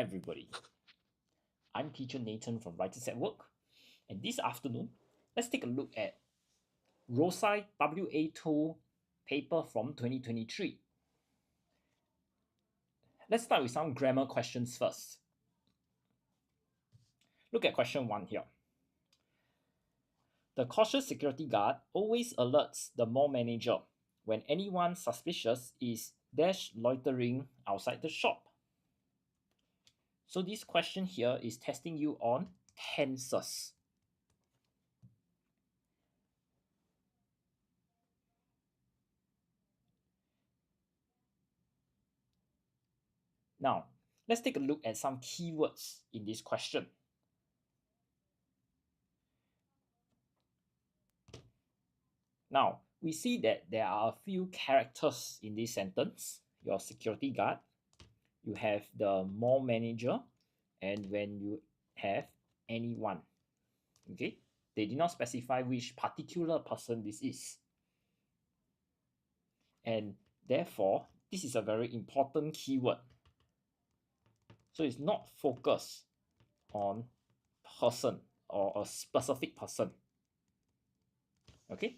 everybody. I'm teacher Nathan from Writers at Work, and this afternoon, let's take a look at Rosyth WA2 paper from 2023. Let's start with some grammar questions first. Look at question 1 here. The cautious security guard always alerts the mall manager when anyone suspicious is loitering outside the shop. So this question here is testing you on tenses. Now, let's take a look at some keywords in this question. Now, we see that there are a few characters in this sentence. Your security guard, you have the mall manager, and when you have anyone. Okay, they did not specify which particular person this is. And therefore, this is a very important keyword. So it's not focused on person or a specific person. Okay.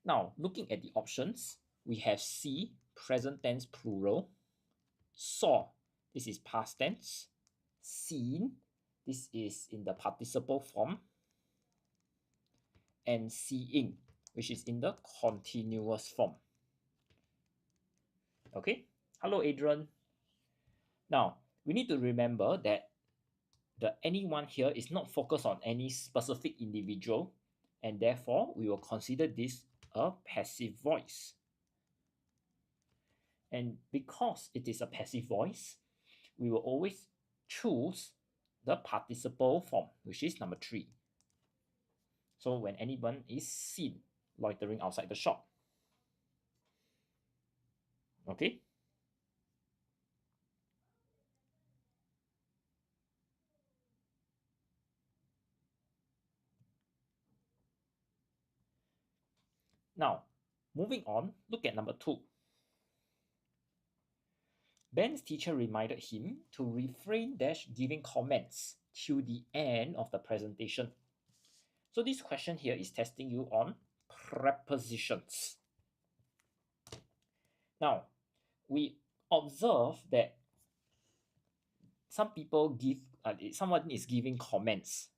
Now, looking at the options, we have see, present tense plural, saw, this is past tense, seen, this is in the participle form, and seeing, which is in the continuous form. Okay, hello Adrian. Now, we need to remember that the anyone here is not focused on any specific individual, and therefore we will consider this a passive voice. And because it is a passive voice, we will always choose the participle form, which is number 3. So when anyone is seen loitering outside the shop. Okay. Now, moving on, look at number 2. Ben's teacher reminded him to refrain giving comments till the end of the presentation. So this question here is testing you on prepositions. Now, we observe that some people give, someone is giving comments,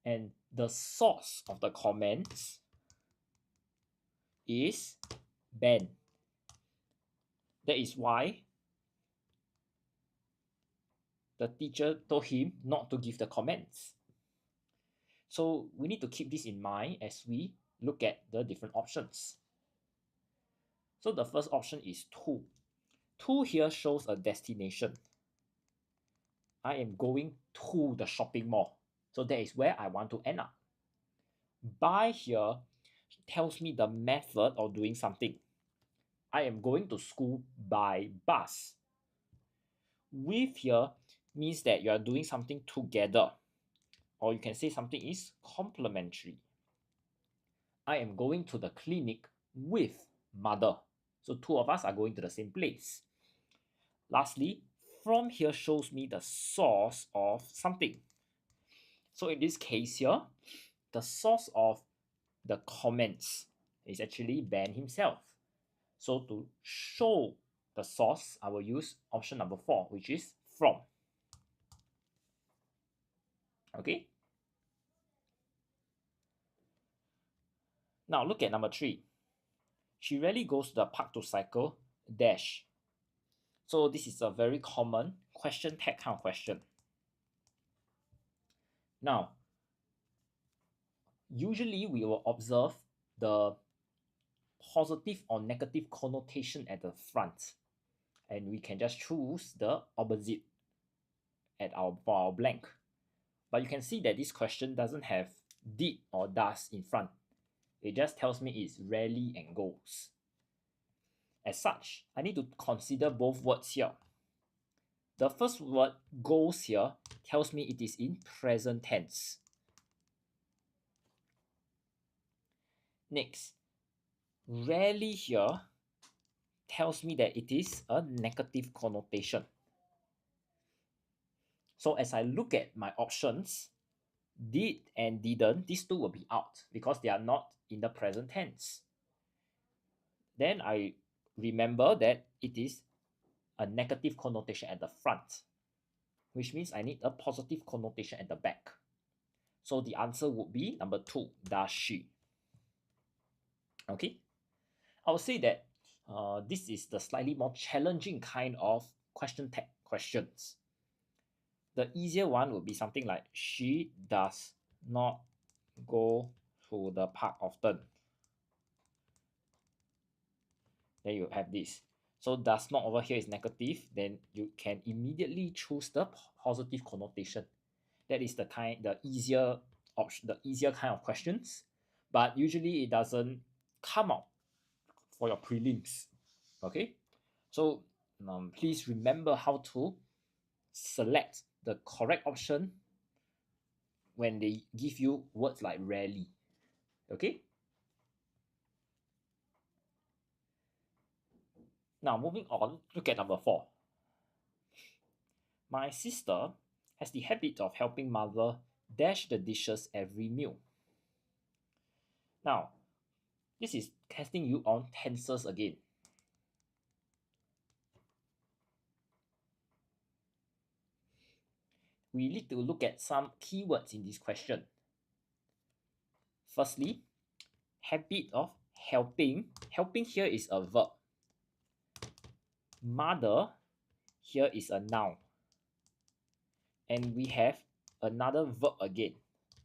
and the source of the comments is Ben. That is why the teacher told him not to give the comments. So we need to keep this in mind as we look at the different options. So the first option is to. To here shows a destination. I am going to the shopping mall. So that is where I want to end up. By here tells me the method of doing something. I am going to school by bus. With here means that you are doing something together, or you can say something is complementary. I am going to the clinic with mother. So 2 of us are going to the same place. Lastly, from here shows me the source of something. So in this case here, the source of the comments is actually Ben himself. So to show the source, I will use option number 4, which is from. Okay. Now look at number 3. She rarely goes to the park to cycle, dash. So this is a very common question tag kind of question. Now, usually we will observe the positive or negative connotation at the front, and we can just choose the opposite for our blank. But you can see that this question doesn't have did or does in front. It just tells me it's rarely and goes. As such, I need to consider both words here. The first word, goes, here tells me it is in present tense. Next, rarely here tells me that it is a negative connotation. So as I look at my options, did and didn't, these two will be out because they are not in the present tense. Then I remember that it is a negative connotation at the front, which means I need a positive connotation at the back. So the answer would be number 2, does she. Okay, I would say that this is the slightly more challenging kind of question tag questions. The easier one would be something like, she does not go to the park often. Then you have this. So does not over here is negative, then you can immediately choose the positive connotation. That is the easier option, the easier kind of questions, but usually it doesn't come out for your prelims. Okay, so please remember how to select the correct option when they give you words like rarely. Okay, now moving on, look at number 4. My sister has the habit of helping mother dash the dishes every meal. Now, this is testing you on tenses again. We need to look at some keywords in this question. Firstly, habit of helping. Helping here is a verb. Mother here is a noun. And we have another verb again.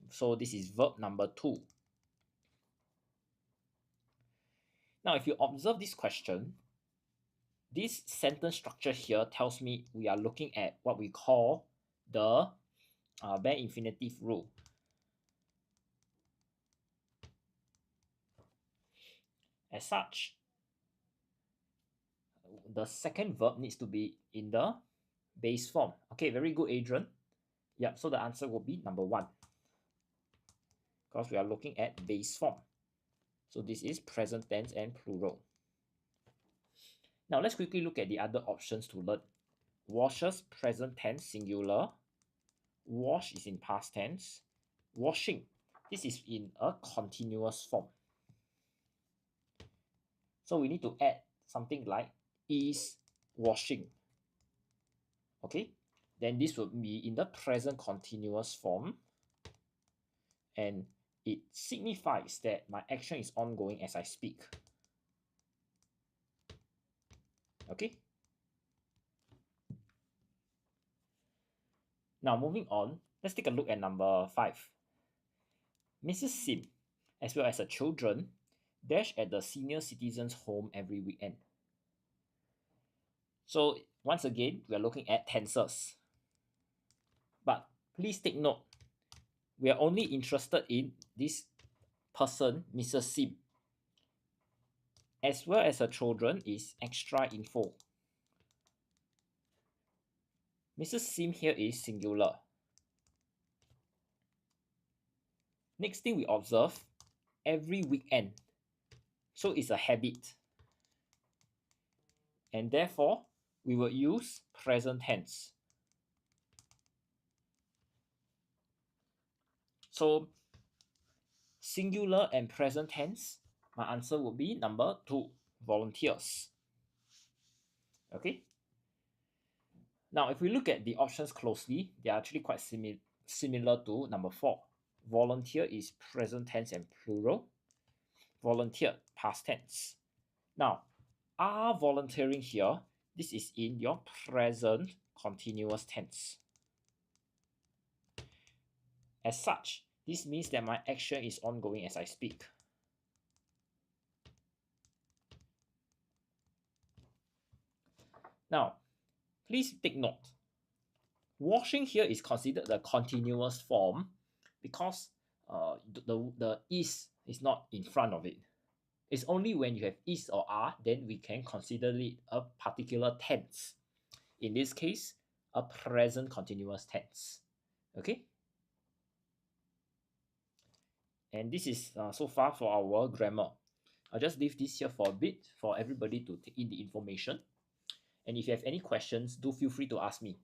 So this is verb number 2. Now, if you observe this question, this sentence structure here tells me we are looking at what we call the bare infinitive rule. As such, the second verb needs to be in the base form. Okay, very good, Adrian. Yep, so the answer will be number 1, because we are looking at base form. So this is present tense and plural. Now let's quickly look at the other options to learn. Washes, present tense, singular. Wash is in past tense. Washing, this is in a continuous form. So we need to add something like is washing. Okay, then this would be in the present continuous form, and it signifies that my action is ongoing as I speak. Okay, now moving on, let's take a look at number 5. Mrs. Sim, as well as her children, dash at the senior citizens' home every weekend. So once again, we are looking at tenses. But please take note, we are only interested in this person, Mrs. Sim. As well as her children is extra info. Mrs. Sim here is singular. Next thing we observe, every weekend. So it's a habit. And therefore, we will use present tense. So singular and present tense, my answer would be number 2, volunteers. Okay. Now, if we look at the options closely, they are actually quite similar to number 4. Volunteer is present tense and plural. Volunteer, past tense. Now, are volunteering here, this is in your present continuous tense. As such, this means that my action is ongoing as I speak. Now, please take note. Washing here is considered the continuous form because the is not in front of it. It's only when you have is or are, then we can consider it a particular tense. In this case, a present continuous tense. Okay? And this is so far for our grammar. I'll just leave this here for a bit for everybody to take in the information. And if you have any questions, do feel free to ask me.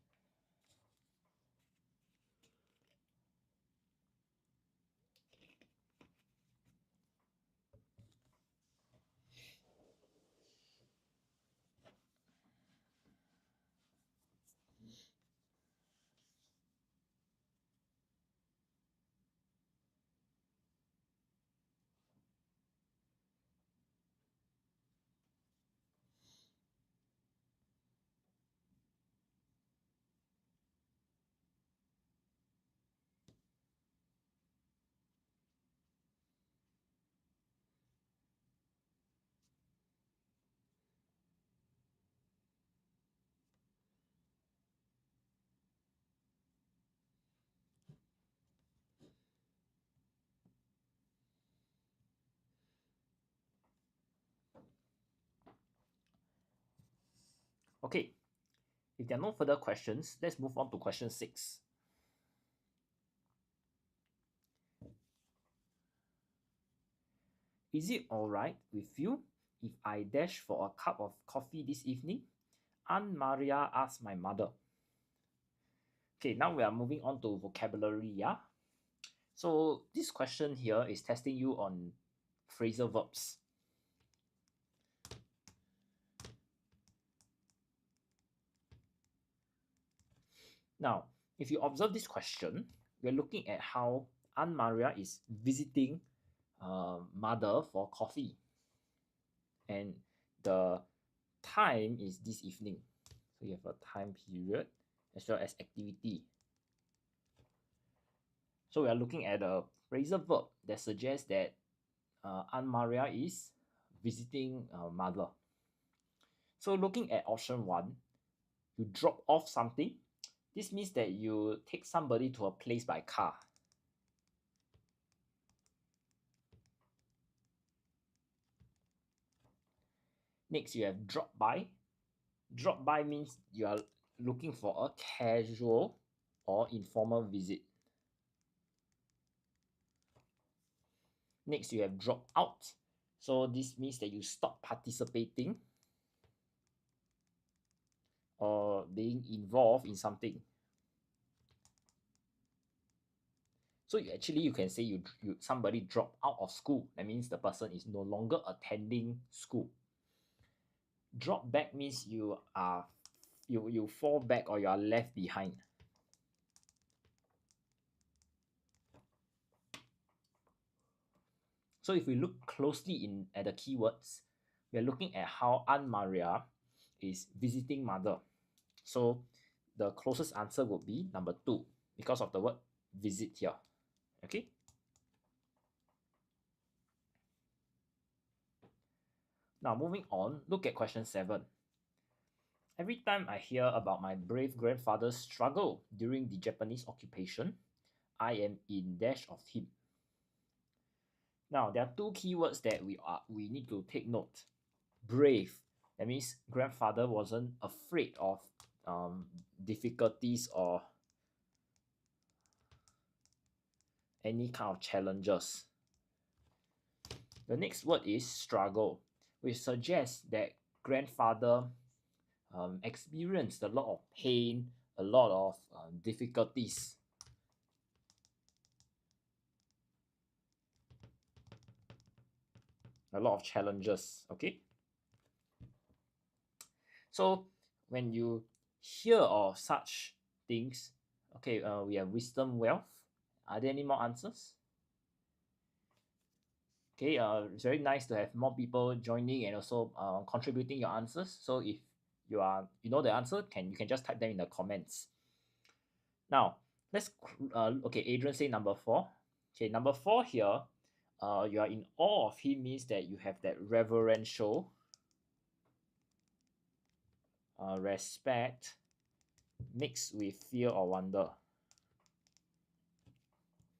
If there are no further questions, let's move on to question 6. Is it alright with you if I dash for a cup of coffee this evening? Aunt Maria asked my mother. Okay, now we are moving on to vocabulary, yeah? So this question here is testing you on phrasal verbs. Now, if you observe this question, we're looking at how Aunt Maria is visiting mother for coffee. And the time is this evening. So you have a time period as well as activity. So we are looking at a phrasal verb that suggests that Aunt Maria is visiting mother. So looking at option 1, you drop off something. This means that you take somebody to a place by car. Next, you have drop by. Drop by means you are looking for a casual or informal visit. Next, you have drop out. So this means that you stop participating or being involved in something. So you can say you somebody dropped out of school. That means the person is no longer attending school. Drop back means you fall back or you are left behind. So if we look closely at the keywords, we are looking at how Aunt Maria is visiting mother. So the closest answer would be number 2 because of the word visit here. Okay. Now moving on, look at question 7. Every time I hear about my brave grandfather's struggle during the Japanese occupation, I am in dash of him. Now there are 2 keywords that we need to take note. Brave, that means grandfather wasn't afraid of difficulties or any kind of challenges. The next word is struggle, which suggests that grandfather experienced a lot of pain, a lot of difficulties. A lot of challenges, okay? So when you hear of such things, okay, we have wisdom, wealth. Are there any more answers? Okay, it's very nice to have more people joining and also contributing your answers. So if you know the answer, you can just type them in the comments. Now let's okay, Adrian say number 4. Okay, number 4 here, you are in awe of him means that you have that reverential respect mixed with fear or wonder.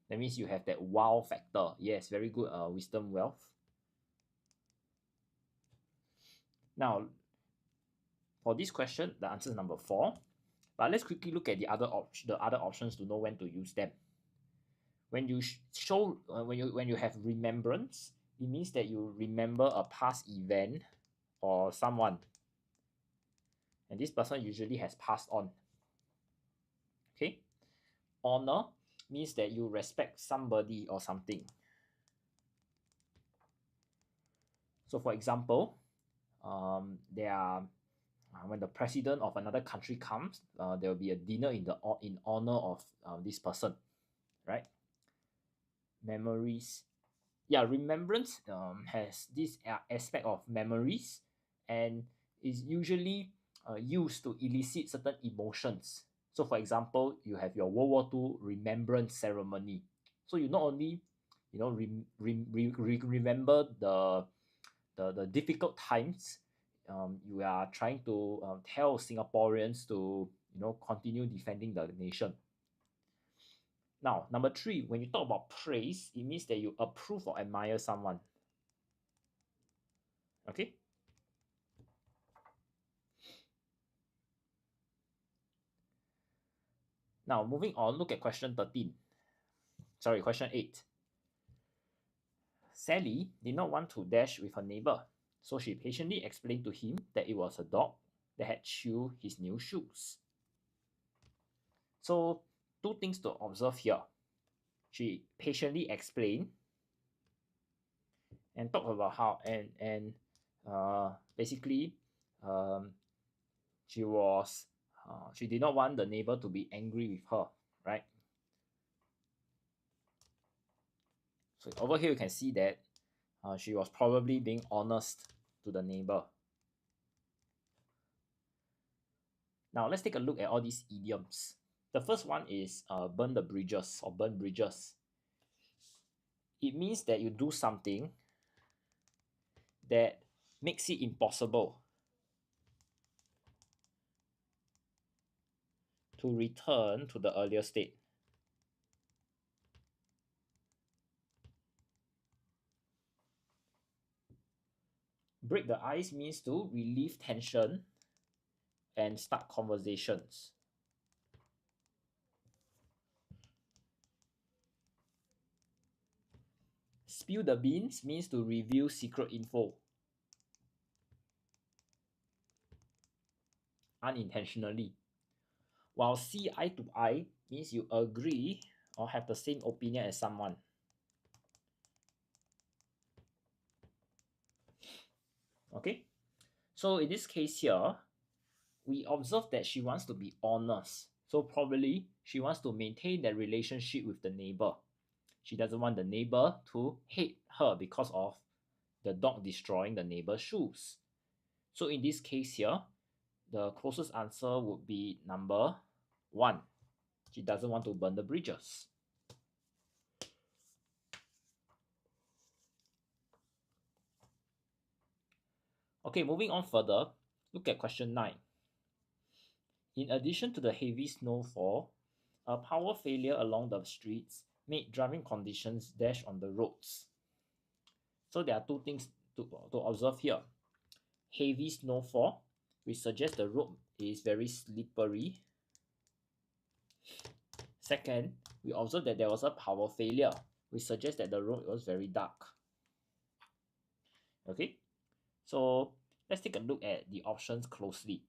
That means you have that wow factor. Yes, very good. Wisdom, wealth. Now, for this question, the answer is number 4. But let's quickly look at the other options to know when to use them. When you when you have remembrance, it means that you remember a past event or someone, and this person usually has passed on. Okay. Honor means that you respect somebody or something. So for example, there are when the president of another country comes, there will be a dinner in honor of this person, right? Memories, yeah, remembrance has this aspect of memories and is usually used to elicit certain emotions. So for example, you have your World War II remembrance ceremony. So you not only remember the difficult times, you are trying to tell Singaporeans to continue defending the nation. Now, number 3, when you talk about praise, it means that you approve or admire someone. Okay. Now, moving on, look at question 13. Sorry, question 8. Sally did not want to dash with her neighbor, so she patiently explained to him that it was a dog that had chewed his new shoes. So, two things to observe here. She patiently explained and talked about how basically she did not want the neighbor to be angry with her, right? So over here you can see that she was probably being honest to the neighbor. Now let's take a look at all these idioms. The first one is burn the bridges or burn bridges. It means that you do something that makes it impossible to return to the earlier state. Break the ice means to relieve tension and start conversations. Spill the beans means to reveal secret info. Unintentionally. While see eye to eye means you agree or have the same opinion as someone. Okay, so in this case here, we observe that she wants to be honest. So probably she wants to maintain that relationship with the neighbor. She doesn't want the neighbor to hate her because of the dog destroying the neighbor's shoes. So in this case here, the closest answer would be number 1. She doesn't want to burn the bridges. Okay, moving on further, look at question 9. In addition to the heavy snowfall, a power failure along the streets made driving conditions dash on the roads. So there are two things to observe here. Heavy snowfall, which suggests the road is very slippery. Second, we observe that there was a power failure, which suggests that the road was very dark. Okay, so let's take a look at the options closely.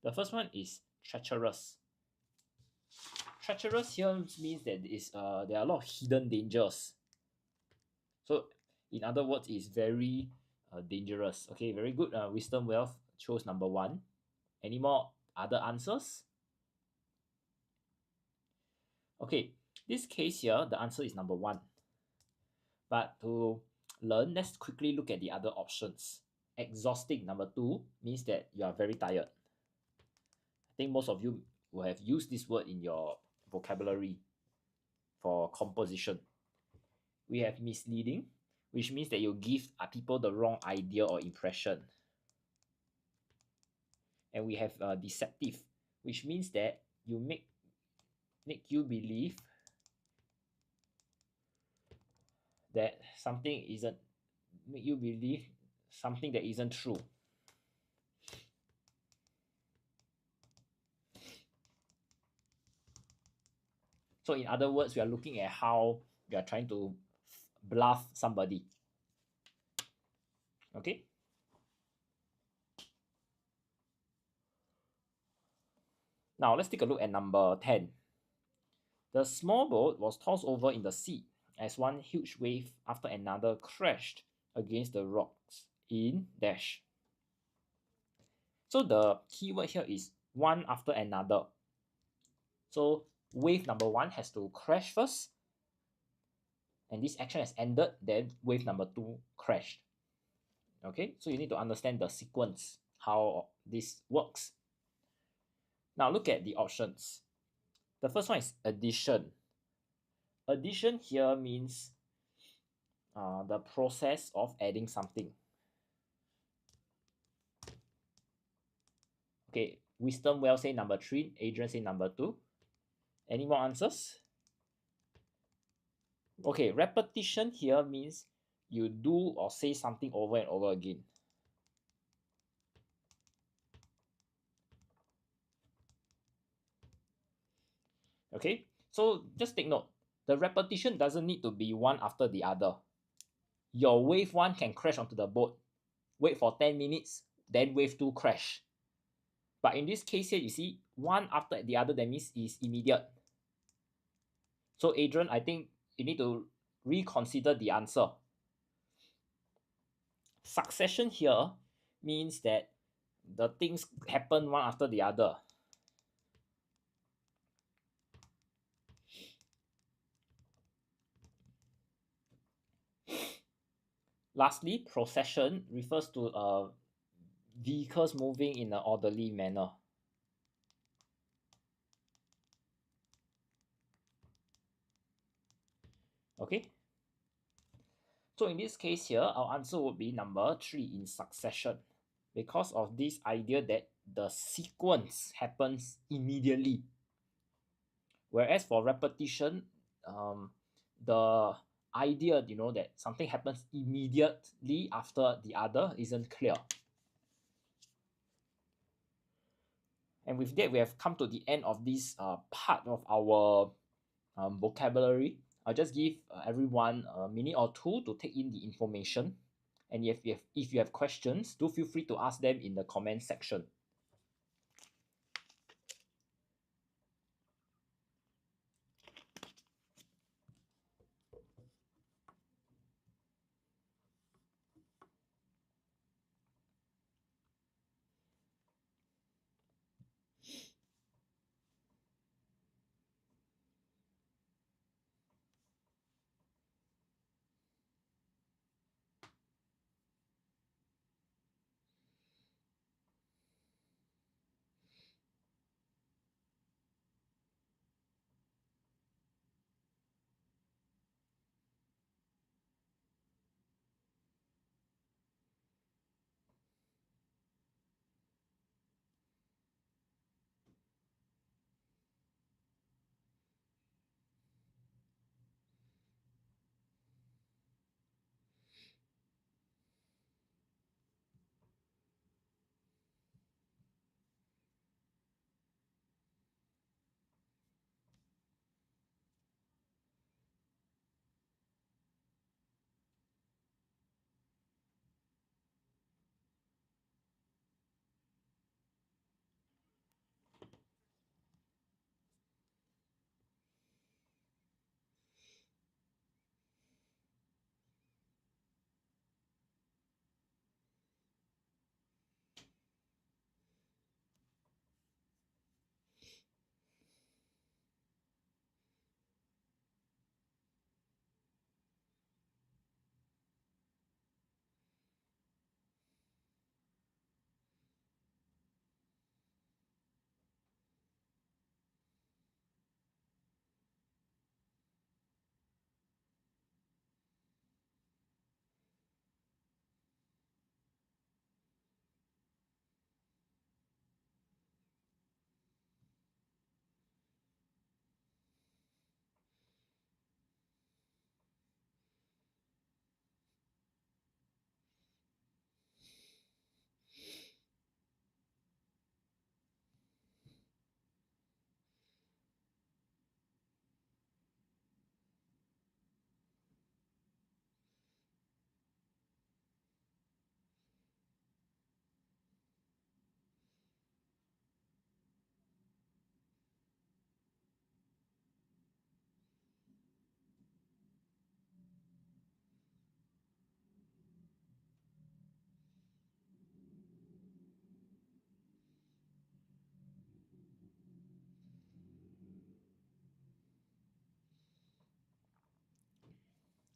The first one is treacherous. Treacherous here means that there are a lot of hidden dangers. So in other words, it's very dangerous. Okay, very good. Wisdom Wealth chose number 1. Any more other answers? Okay, this case here, the answer is number 1. But to learn, let's quickly look at the other options. Exhausting, number 2, means that you are very tired. I think most of you will have used this word in your vocabulary for composition. We have misleading, which means that you give people the wrong idea or impression. And we have deceptive, which means that you make you believe that something isn't make you believe something that isn't true. So in other words, we are looking at how we are trying to bluff somebody. Okay. Now let's take a look at number 10. The small boat was tossed over in the sea as one huge wave after another crashed against the rocks in dash. So the keyword here is one after another. So wave number 1 has to crash first, and this action has ended, then wave number 2 crashed. Okay, so you need to understand the sequence, how this works. Now look at the options. The first one is addition. Addition here means the process of adding something. Okay, Wisdom Well say number 3, Adrian say number 2. Any more answers? Okay, repetition here means you do or say something over and over again. Okay, so just take note, the repetition doesn't need to be one after the other. Your wave 1 can crash onto the boat, wait for 10 minutes, then wave 2 crash. But in this case here, you see, one after the other, that means is immediate. So Adrian, I think you need to reconsider the answer. Succession here means that the things happen one after the other. Lastly, procession refers to vehicles moving in an orderly manner. Okay, so in this case here, our answer would be number 3 in succession, because of this idea that the sequence happens immediately. Whereas for repetition, the idea, that something happens immediately after the other isn't clear. And with that, we have come to the end of this part of our vocabulary. I'll just give everyone a minute or two to take in the information. And if you have questions, do feel free to ask them in the comment section.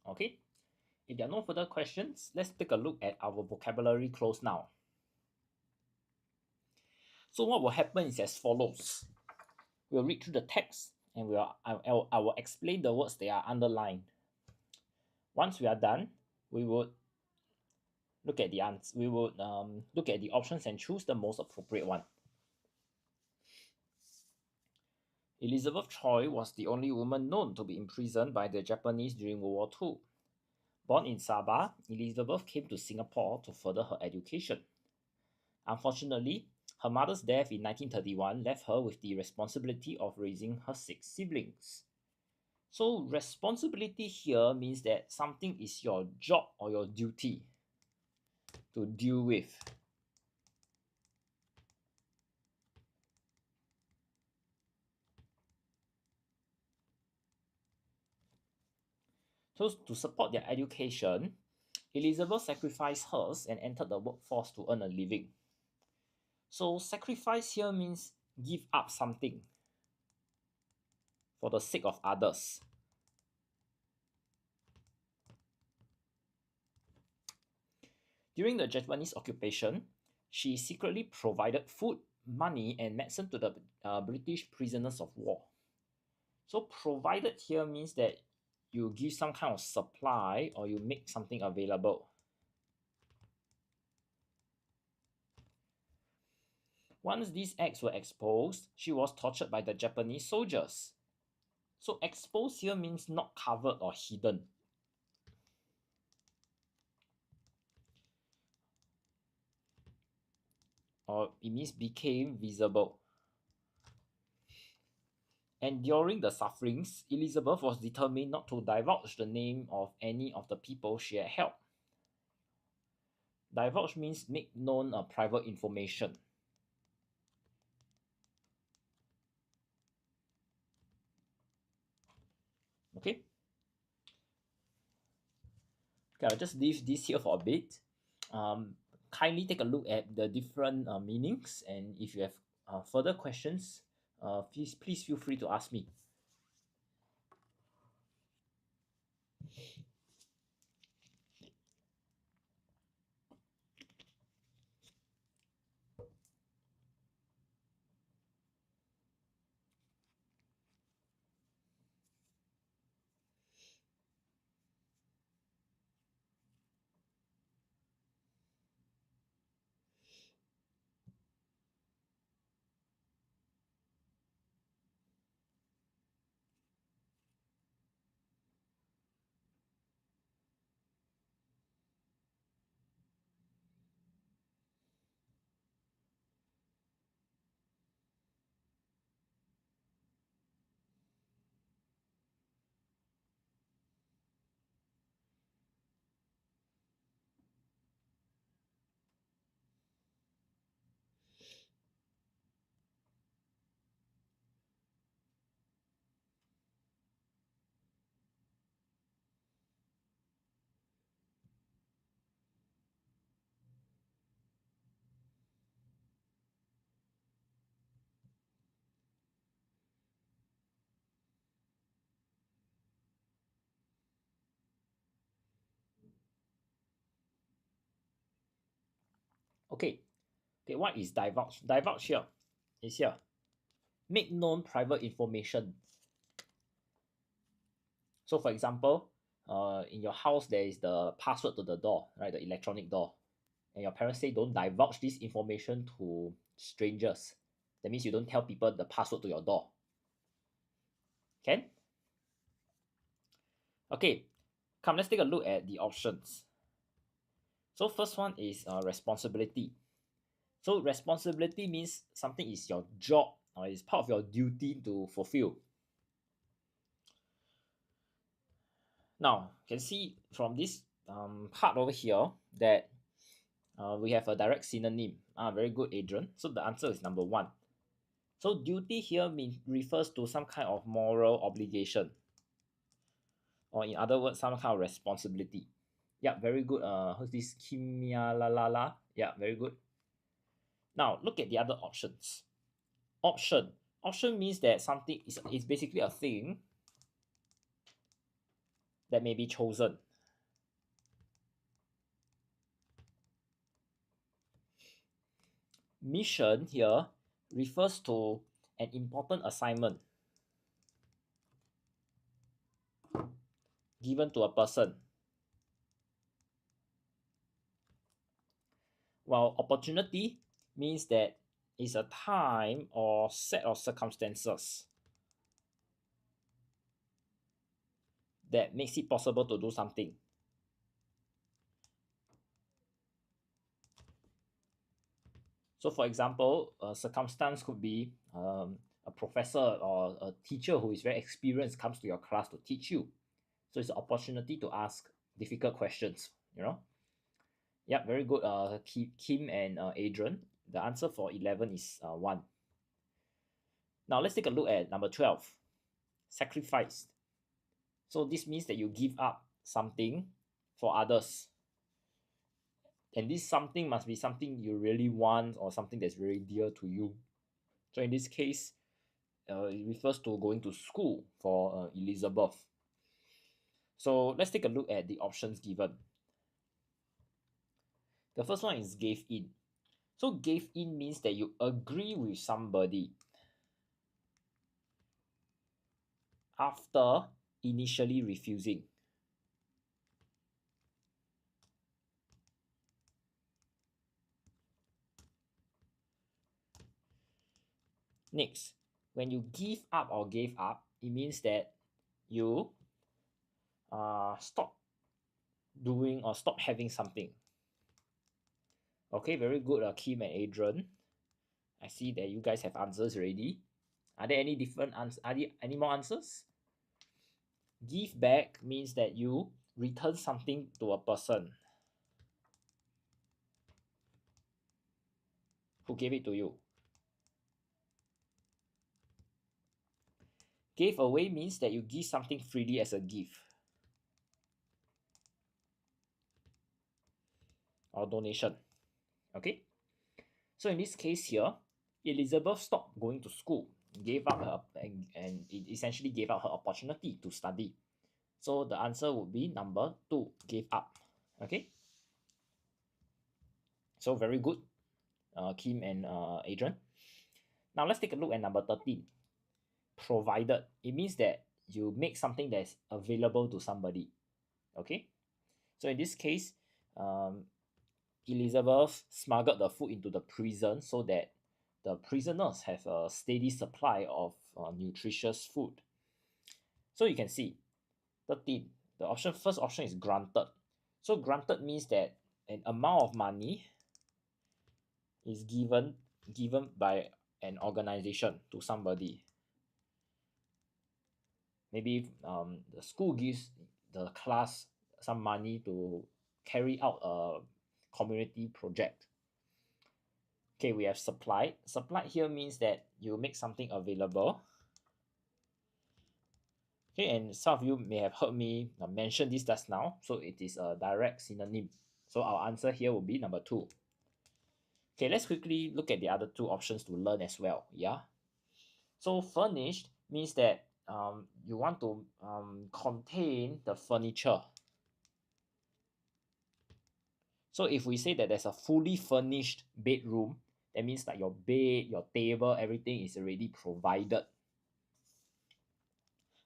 Okay, if there are no further questions, let's take a look at our vocabulary close now. So what will happen is as follows. We'll read through the text and I will explain the words that are underlined. Once we are done, we would look at the answer. We would look at the options and choose the most appropriate one. Elizabeth Choi was the only woman known to be imprisoned by the Japanese during World War II. Born in Sabah, Elizabeth came to Singapore to further her education. Unfortunately, Her mother's death in 1931 left her with the responsibility of raising her 6 siblings. So responsibility here means that something is your job or your duty to deal with. So to support their education, Elizabeth sacrificed hers and entered the workforce to earn a living. So sacrifice here means give up something for the sake of others. During the Japanese occupation, she secretly provided food, money, and medicine to the British prisoners of war. So provided here means that you give some kind of supply or you make something available. Once these acts were exposed, she was tortured by the Japanese soldiers. So exposed here means not covered or hidden. Or it means became visible. And during the sufferings, Elizabeth was determined not to divulge the name of any of the people she had helped. Divulge means make known a private information. Okay? Okay, I'll just leave this here for a bit. Kindly take a look at the different meanings, and if you have further questions, please feel free to ask me. Okay, what is divulge? Divulge here is here. Make known private information. So for example, in your house there is the password to the door, right? The electronic door. And your parents say don't divulge this information to strangers. That means you don't tell people the password to your door. Can? Okay, come, let's take a look at the options. So first one is responsibility. So responsibility means something is your job or is part of your duty to fulfill. Now, you can see from this part over here that we have a direct synonym. Very good, Adrian. So the answer is number 1. So duty here refers to some kind of moral obligation, or in other words, some kind of responsibility. Yeah, very good. Who's this? Kimialalala. Yeah, very good. Now look at the other options. Option. Option means that something is basically a thing that may be chosen. Mission here refers to an important assignment given to a person, while opportunity means that it's a time or set of circumstances that makes it possible to do something. So for example, a circumstance could be a professor or a teacher who is very experienced comes to your class to teach you. So it's an opportunity to ask difficult questions, you know. Yep, very good. Kim and Adrian. The answer for 11 is 1. Now let's take a look at number 12. Sacrificed. So this means that you give up something for others. And this something must be something you really want or something that's very dear to you. So in this case, it refers to going to school for Elizabeth. So let's take a look at the options given. The first one is gave in. So gave in means that you agree with somebody after initially refusing. Next, when you give up or gave up, it means that you stop doing or stop having something. Okay, very good, Kim and Adrian. I see that you guys have answers already. Are there any different answers? Are there any more answers? Give back means that you return something to a person who gave it to you. Give away means that you give something freely as a gift or donation. Okay, so in this case here, Elizabeth stopped going to school, gave up her and it essentially gave up her opportunity to study. So the answer would be number 2, gave up. Okay, so very good, Kim and Adrian. Now let's take a look at number 13. Provided. It means that you make something that's available to somebody. Okay, so in this case, Elizabeth smuggled the food into the prison so that the prisoners have a steady supply of nutritious food. So you can see 13, the first option is granted. So granted means that an amount of money is given by an organization to somebody. Maybe the school gives the class some money to carry out a community project. Okay, we have supplied. Supplied here means that you make something available. Okay, and some of you may have heard me mention this just now, so it is a direct synonym. So our answer here will be number 2. Okay, let's quickly look at the other 2 options to learn as well. Yeah. So furnished means that you want to contain the furniture. So if we say that there's a fully furnished bedroom, that means that your bed, your table, everything is already provided.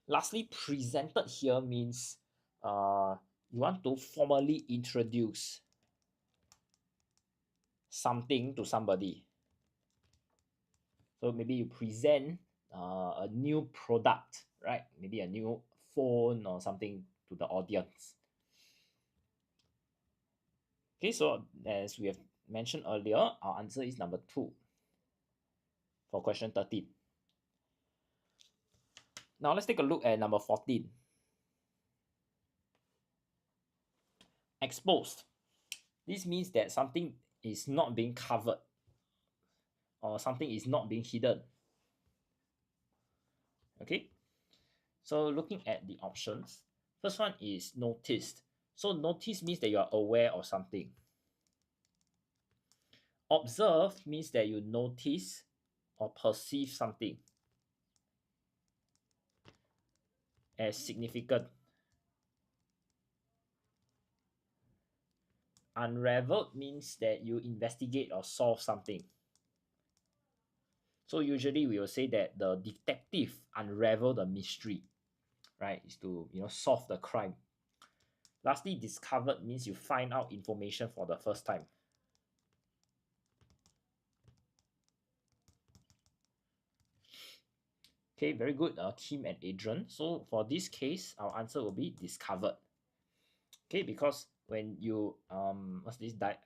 Lastly, presented here means you want to formally introduce something to somebody. So maybe you present a new product, right? Maybe a new phone or something to the audience. Okay, so as we have mentioned earlier, our answer is number 2 for question 13. Now let's take a look at number 14. Exposed. This means that something is not being covered or something is not being hidden. Okay, so looking at the options, first one is noticed. So notice means that you are aware of something. Observe means that you notice or perceive something as significant. Unraveled means that you investigate or solve something. So usually we will say that the detective unravel the mystery, right? Is to solve the crime. Lastly, discovered means you find out information for the first time. Okay, very good, Kim and Adrian. So for this case, our answer will be discovered. Okay, because when you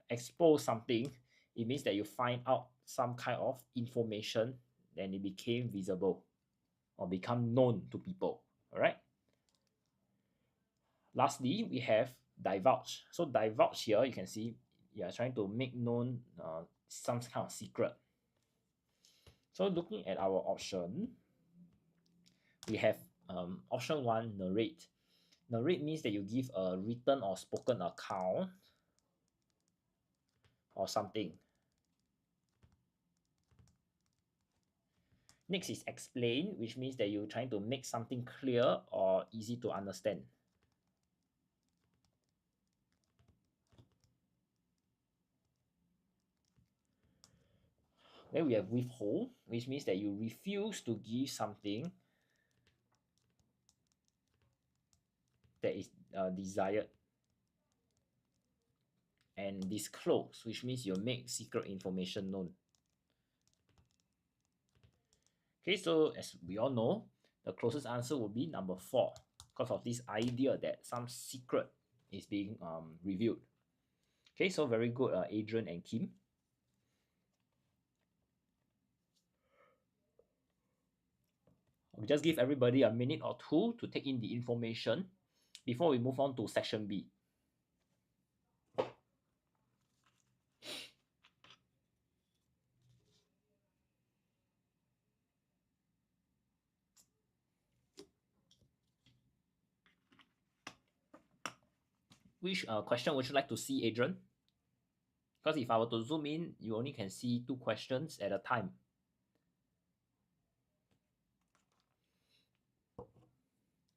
expose something, it means that you find out some kind of information, then it became visible or become known to people. All right. Lastly, we have divulge. So divulge here, you can see you are trying to make known some kind of secret. So looking at our option, we have option 1, narrate. Narrate means that you give a written or spoken account or something. Next is explain, which means that you're trying to make something clear or easy to understand. Then we have withhold, which means that you refuse to give something that is desired. And disclose, which means you make secret information known. Okay, so as we all know, the closest answer will be number 4, because of this idea that some secret is being revealed. Okay, so very good, Adrian and Kim. I'll just give everybody a minute or two to take in the information before we move on to section B. Which question would you like to see, Adrian? Because if I were to zoom in, you only can see 2 questions at a time.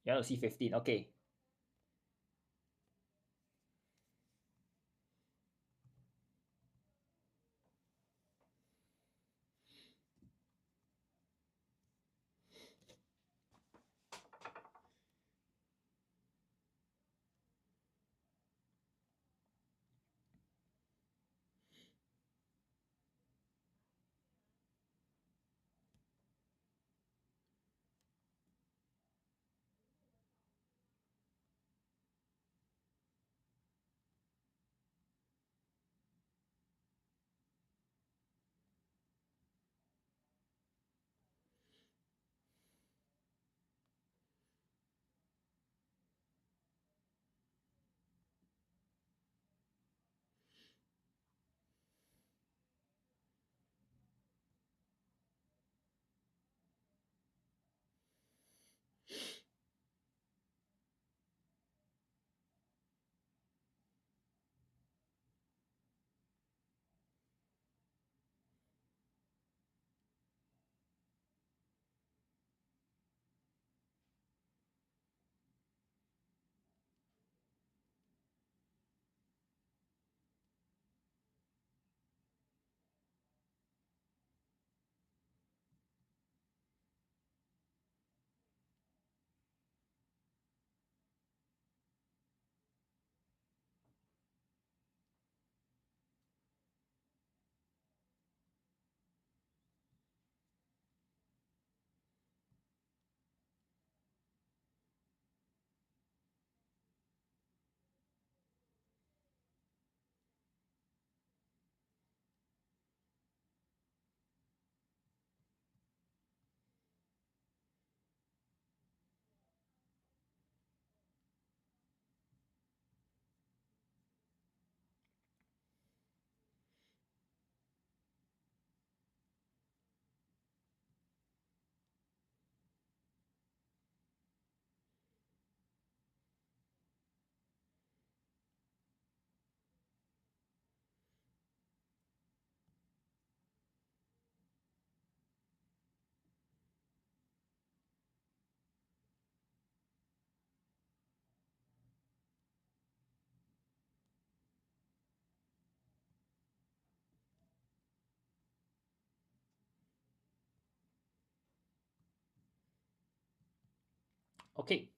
You want to see 15, okay. Okay,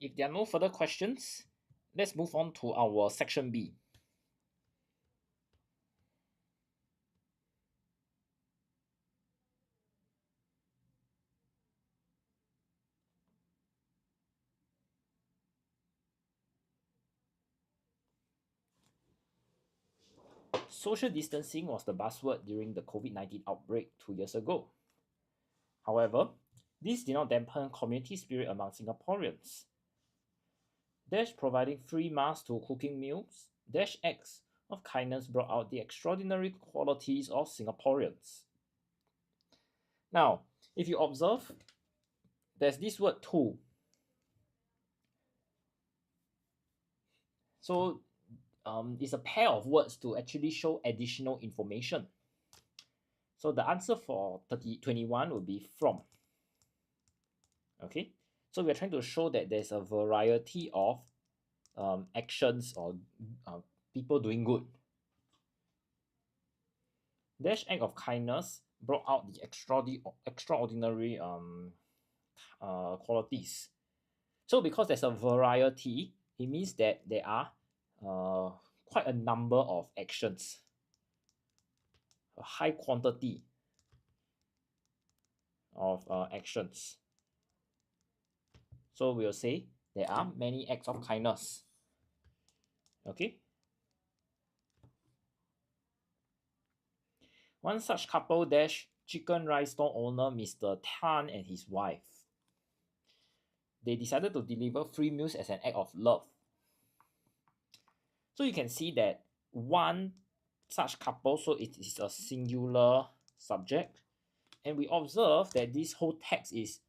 if there are no further questions, let's move on to our section B. social distancing was the buzzword during the COVID-19 outbreak 2 years ago. However, this did not dampen community spirit among Singaporeans. Dash providing free masks to cooking meals, Dash acts of kindness brought out the extraordinary qualities of Singaporeans. Now, if you observe, there's this word too. So it's a pair of words to actually show additional information. So the answer for 21 will be from. Okay, so we're trying to show that there's a variety of actions or people doing good. Dash act of kindness brought out the extraordinary qualities. So because there's a variety, it means that there are quite a number of actions, a high quantity of actions. So we'll say there are many acts of kindness. Okay. One such couple dash chicken rice stall owner Mr. Tan and his wife. They decided to deliver free meals as an act of love. So you can see that one such couple, so it is a singular subject, and we observe that this whole text is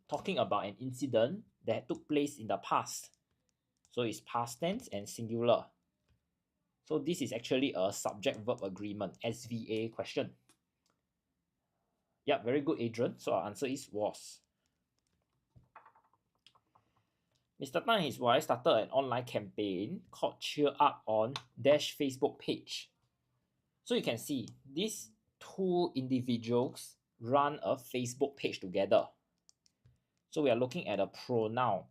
talking about an incident that took place in the past. So it's past tense and singular. So this is actually a subject-verb agreement, SVA question. Yeah, very good, Adrian. So our answer is was. Mr. Tan and his wife started an online campaign called Cheer Up on Dash Facebook page. So you can see these two individuals run a Facebook page together. So we are looking at a pronoun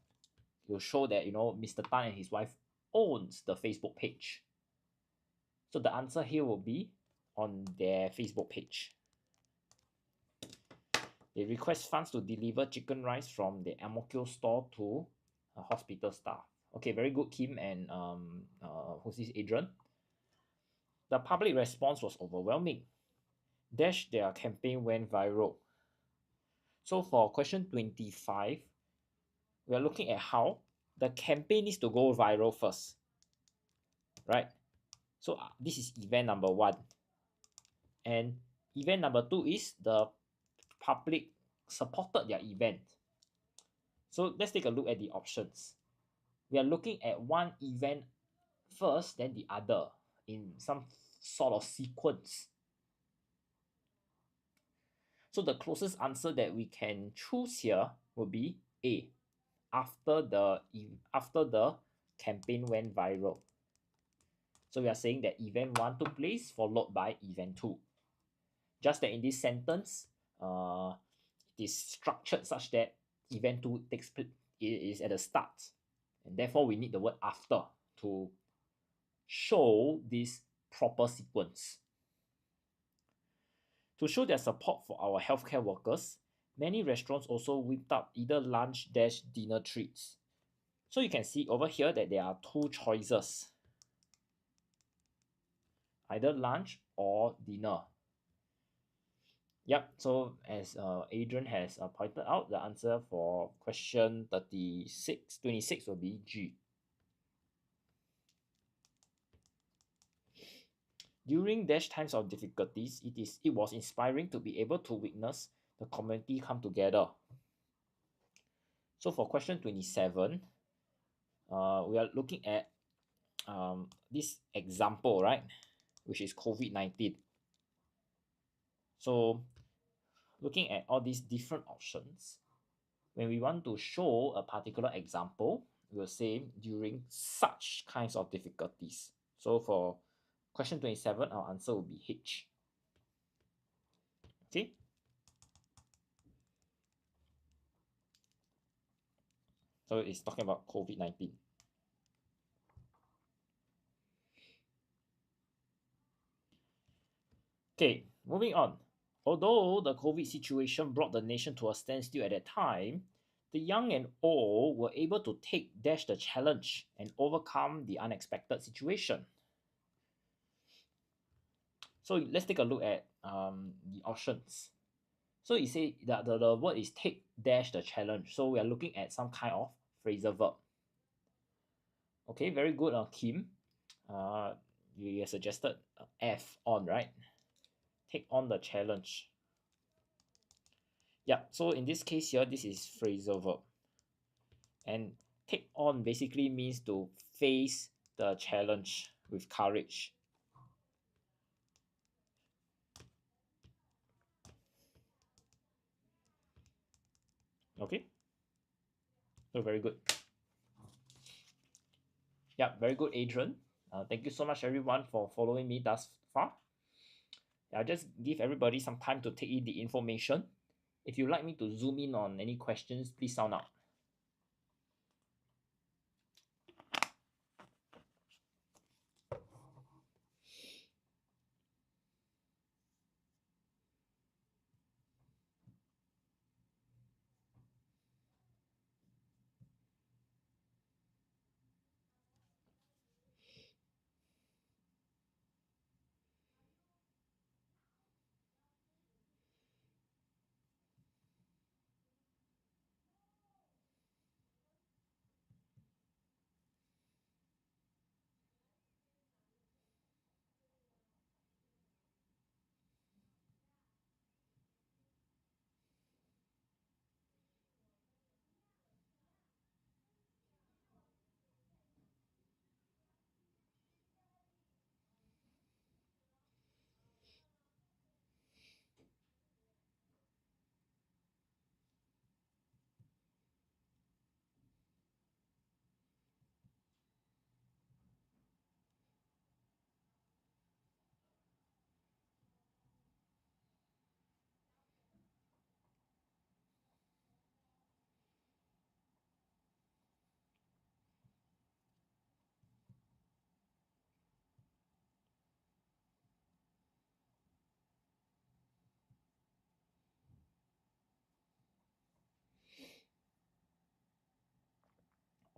to show that, Mr. Tan and his wife owns the Facebook page. So the answer here will be on their Facebook page. They request funds to deliver chicken rice from the Ang Mo Kio store to hospital staff. Okay, very good, Kim and who's this, Adrian? The public response was overwhelming. Dash their campaign went viral. So for question 25, we are looking at how the campaign needs to go viral first, right? So this is event number 1. And event number 2 is the public supported their event. So let's take a look at the options. We are looking at one event first, then the other in some sort of sequence. So the closest answer that we can choose here will be A, after the campaign went viral. So we are saying that event 1 took place followed by event 2. Just that in this sentence, it is structured such that event 2 is at the start, and therefore we need the word after to show this proper sequence. To show their support for our healthcare workers, many restaurants also whipped up either lunch dash dinner treats. So you can see over here that there are 2 choices, either lunch or dinner. Yep, so as Adrian has pointed out, the answer for question 26 will be G. During dash times of difficulties, it was inspiring to be able to witness the community come together. So for question 27, we are looking at this example, right, which is COVID-19. So looking at all these different options, when we want to show a particular example, we'll say during such kinds of difficulties. So for question 27, our answer will be H. Okay. So it's talking about COVID-19. Okay, moving on. Although the COVID situation brought the nation to a standstill at that time, the young and old were able to take the challenge and overcome the unexpected situation. So let's take a look at the options. So you say that the word is take dash the challenge. So we are looking at some kind of phrasal verb. Okay, very good, Kim. You suggested F on, right? Take on the challenge. Yeah, so in this case here, this is phrasal verb. And take on basically means to face the challenge with courage. Okay, so very good. Yeah, very good, Adrian. Thank you so much, everyone, for following me thus far. I'll just give everybody some time to take in the information. If you'd like me to zoom in on any questions, please sound out.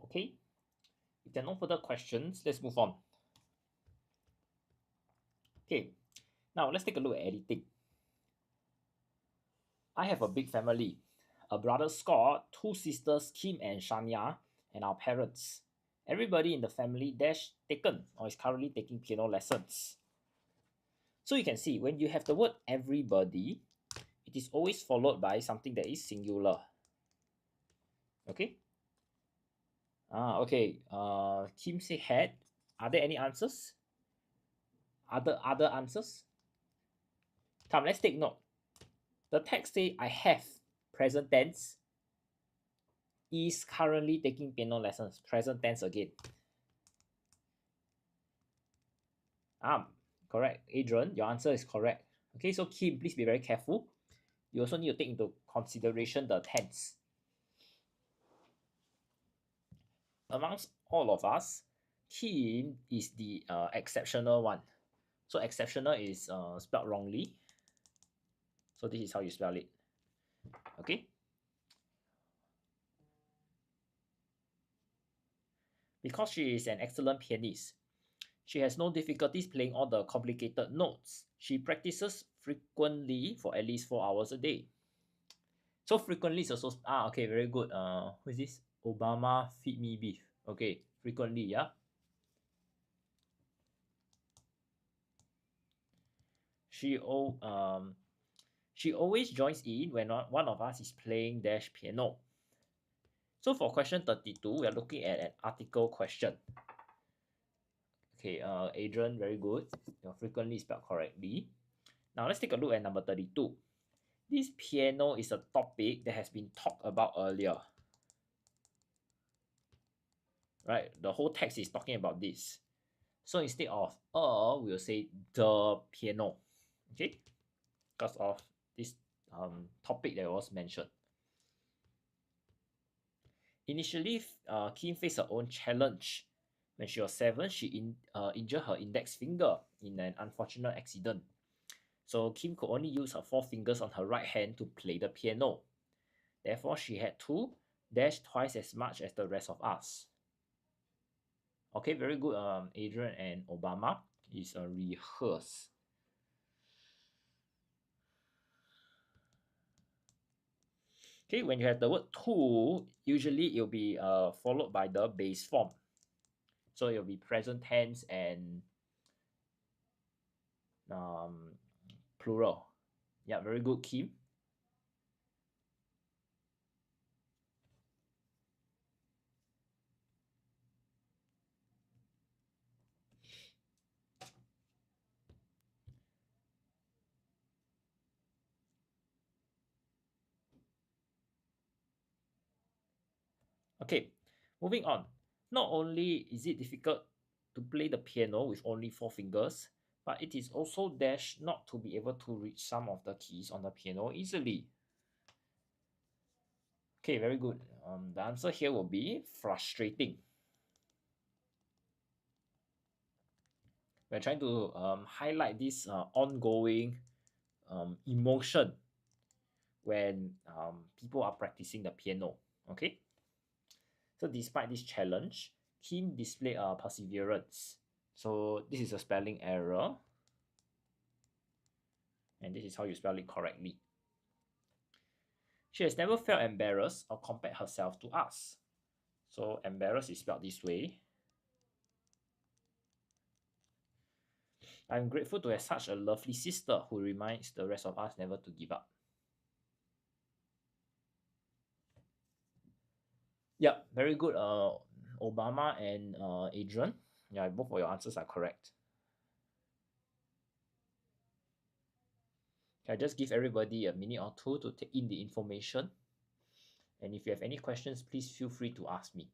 Okay, if there are no further questions, let's move on. Okay, now let's take a look at editing. I have a big family. A brother Scott, two sisters Kim and Shania, and our parents. Everybody in the family dash taken or is currently taking piano lessons. So you can see when you have the word everybody, it is always followed by something that is singular. Okay. Okay. Kim say had. Are there any answers? Other answers? Come, let's take note. The text say I have present tense is currently taking piano lessons. Present tense again. Correct. Adrian, your answer is correct. Okay, so Kim, please be very careful. You also need to take into consideration the tense. Amongst all of us, Kim is the exceptional one. So exceptional is spelled wrongly. So this is how you spell it. Okay. Because she is an excellent pianist, she has no difficulties playing all the complicated notes. She practices frequently for at least 4 hours a day. So frequently is also okay, very good. Who is this? Obama feed me beef. Okay, frequently, yeah. She always joins in when one of us is playing dash piano. So for question 32, we are looking at an article question. Okay, Adrian, very good. You're frequently spelled correctly. Now let's take a look at number 32. This piano is a topic that has been talked about earlier. Right, the whole text is talking about this. So instead of we'll say the piano. Okay, because of this topic that was mentioned. Initially, Kim faced her own challenge. When she was 7, she injured her index finger in an unfortunate accident. So Kim could only use her 4 fingers on her right hand to play the piano. Therefore, she had to dash twice as much as the rest of us. Okay, very good, Adrian and Obama. Is a rehearse. Okay, when you have the word to, usually it will be followed by the base form. So it will be present tense and plural. Yeah, very good, Kim. Okay, moving on. Not only is it difficult to play the piano with only 4 fingers, but it is also dash not to be able to reach some of the keys on the piano easily. Okay, very good. The answer here will be frustrating. We're trying to highlight this ongoing emotion when people are practicing the piano. Okay, so despite this challenge, Kim displayed perseverance. So this is a spelling error, and this is how you spell it correctly. She has never felt embarrassed or compared herself to us. So embarrassed is spelled this way. I'm grateful to have such a lovely sister who reminds the rest of us never to give up. Yeah, very good. Obama and Adrian. Yeah, both of your answers are correct. I just give everybody a minute or two to take in the information. And if you have any questions, please feel free to ask me.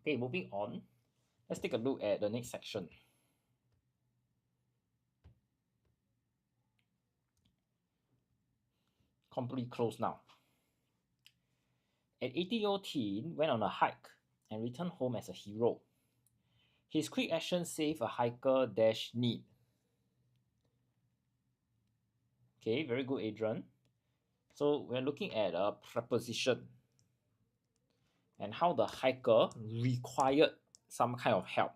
Okay, moving on. Let's take a look at the next section. Completely closed now. At 18-year-old teen went on a hike and returned home as a hero. His quick action saved a hiker dash need. Okay, very good, Adrian. So we're looking at a preposition and how the hiker required some kind of help.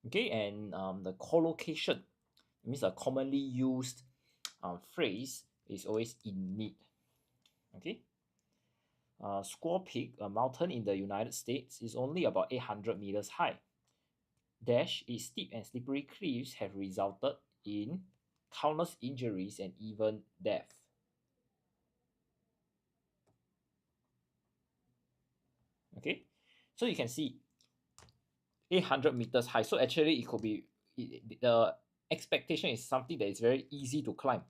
Okay, and the collocation means a commonly used phrase is always in need. Okay. Squaw Peak, a mountain in the United States, is only about 800 meters high. Dash, its steep and slippery cliffs have resulted in countless injuries and even death. Okay, so you can see 800 meters high. So actually, it could be the expectation is something that is very easy to climb,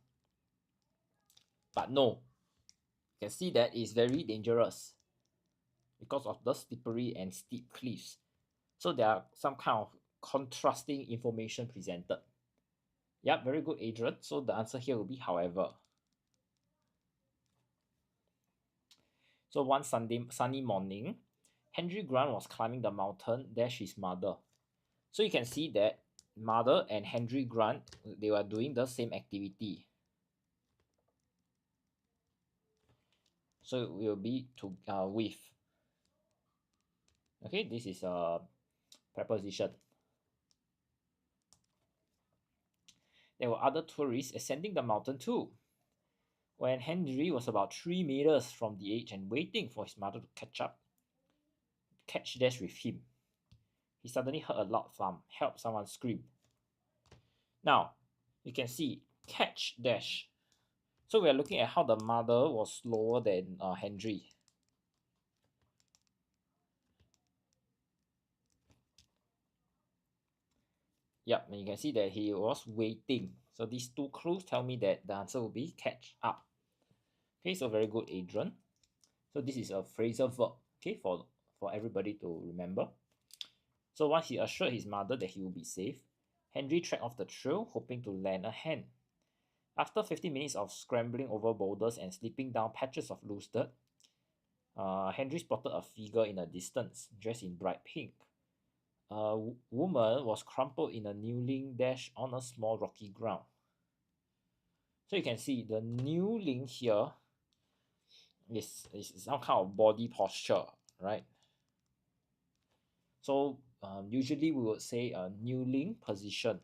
but no, you can see that it's very dangerous because of the slippery and steep cliffs. So there are some kind of contrasting information presented. Yeah, very good, Adrian. So the answer here will be however. So one sunny morning, Henry Grant was climbing the mountain, dash his mother. So you can see that mother and Henry Grant, they were doing the same activity. So it will be to with. Okay, this is a preposition. There were other tourists ascending the mountain too. When Henry was about 3 meters from the edge and waiting for his mother to catch dash with him, he suddenly heard a loud thump. Help, someone screamed. Now, you can see catch dash. So we are looking at how the mother was slower than Henry. Yep, and you can see that he was waiting. So these two clues tell me that the answer will be catch up. Okay, so very good, Adrian. So this is a phrasal verb, okay, for everybody to remember. So once he assured his mother that he will be safe, Henry trekked off the trail, hoping to land a hen. After 15 minutes of scrambling over boulders and slipping down patches of loose dirt, Henry spotted a figure in the distance, dressed in bright pink. A woman was crumpled in a kneeling dash on a small rocky ground. So you can see the kneeling here is some kind of body posture, right? So usually we would say a kneeling position,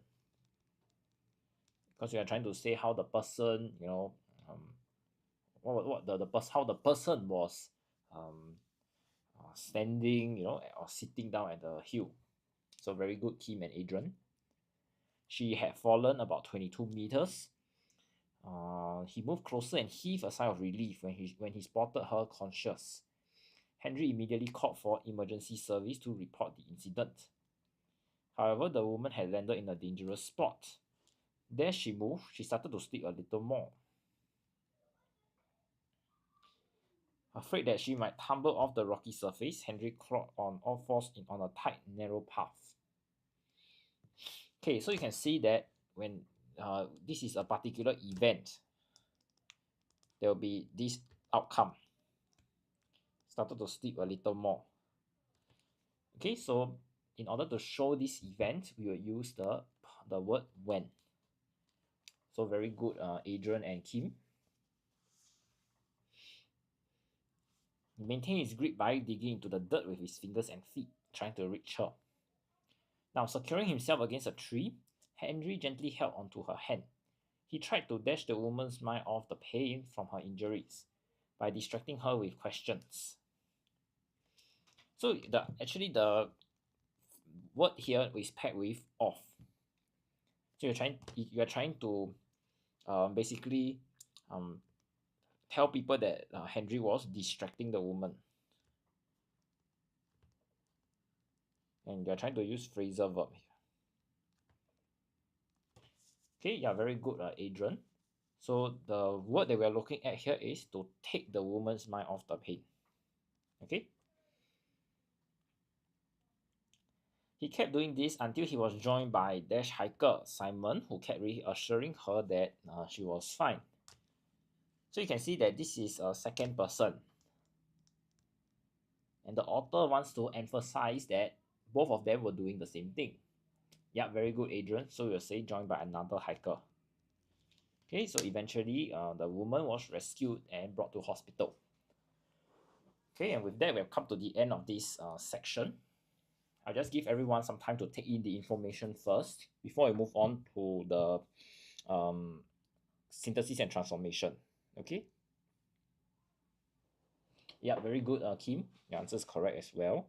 because we are trying to say how the person, how the person was standing, or sitting down at the hill. So very good, Kim and Adrian. She had fallen about 22 meters. He moved closer and heaved a sigh of relief when he spotted her conscious. Henry immediately called for emergency service to report the incident. However, the woman had landed in a dangerous spot. As she moved, she started to slip a little more. Afraid that she might tumble off the rocky surface, Henry crawled on all fours on a tight, narrow path. Okay, so you can see that when this is a particular event, there will be this outcome. Started to slip a little more. Okay, so in order to show this event, we will use the word when. So very good, Adrian and Kim. He maintained his grip by digging into the dirt with his fingers and feet, trying to reach her. Now, securing himself against a tree, Henry gently held onto her hand. He tried to dash the woman's mind off the pain from her injuries by distracting her with questions. So the word here is paired with off. So you're trying to basically tell people that Henry was distracting the woman, and you're trying to use phrasal verb here. Okay, yeah, very good, Adrian. So the word that we're looking at here is to take the woman's mind off the pain. Okay. He kept doing this until he was joined by dash hiker Simon, who kept reassuring her that she was fine. So you can see that this is a second person. And the author wants to emphasize that both of them were doing the same thing. Yeah, very good, Adrian. So we'll say joined by another hiker. Okay, so eventually the woman was rescued and brought to hospital. Okay, and with that, we have come to the end of this section. I'll just give everyone some time to take in the information first before we move on to the synthesis and transformation. Okay. Yeah, very good, Kim. Your answer is correct as well.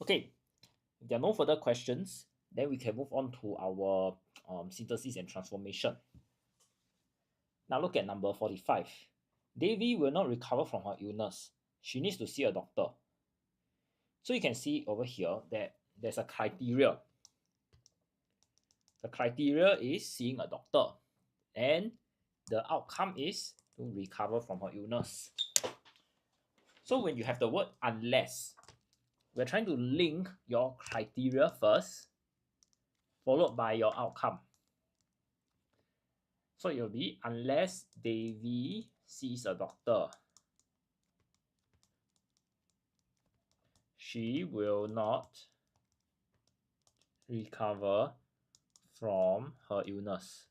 Okay, if there are no further questions, then we can move on to our synthesis and transformation. Now look at number 45. Devi will not recover from her illness. She needs to see a doctor. So you can see over here that there's a criteria. The criteria is seeing a doctor, and the outcome is to recover from her illness. So when you have the word unless, we're trying to link your criteria first, followed by your outcome. So it will be unless Devi sees a doctor, she will not recover from her illness.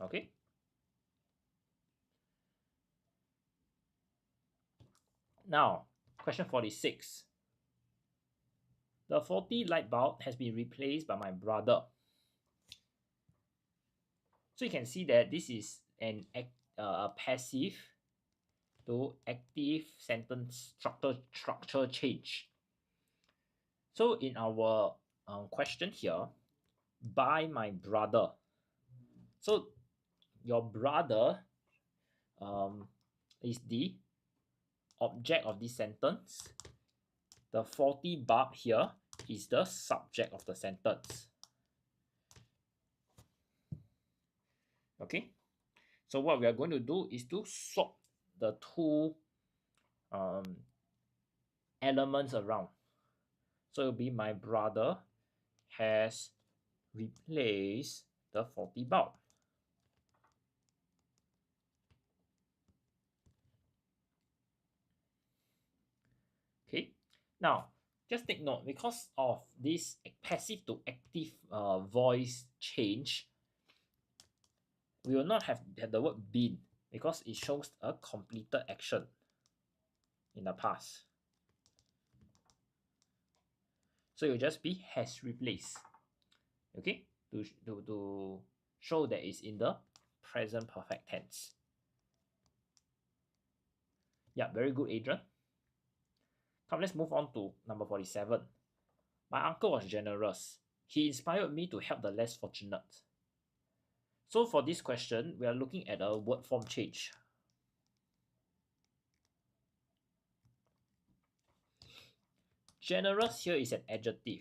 Okay. Now, question 46. The faulty light bulb has been replaced by my brother. So you can see that this is an passive to active sentence structure change. So in our question here, by my brother. So your brother is the object of this sentence. The faulty bulb here is the subject of the sentence. Okay, so what we are going to do is to swap the two elements around. So it will be my brother has replaced the faulty bulb. Okay, now just take note, because of this passive to active voice change, we will not have the word been, because it shows a completed action in the past. So it will just be has replaced. Okay, to show that it's in the present perfect tense. Yeah, very good, Adrian. Come, let's move on to number 47. My uncle was generous. He inspired me to help the less fortunate. So for this question, we are looking at a word form change. Generous here is an adjective.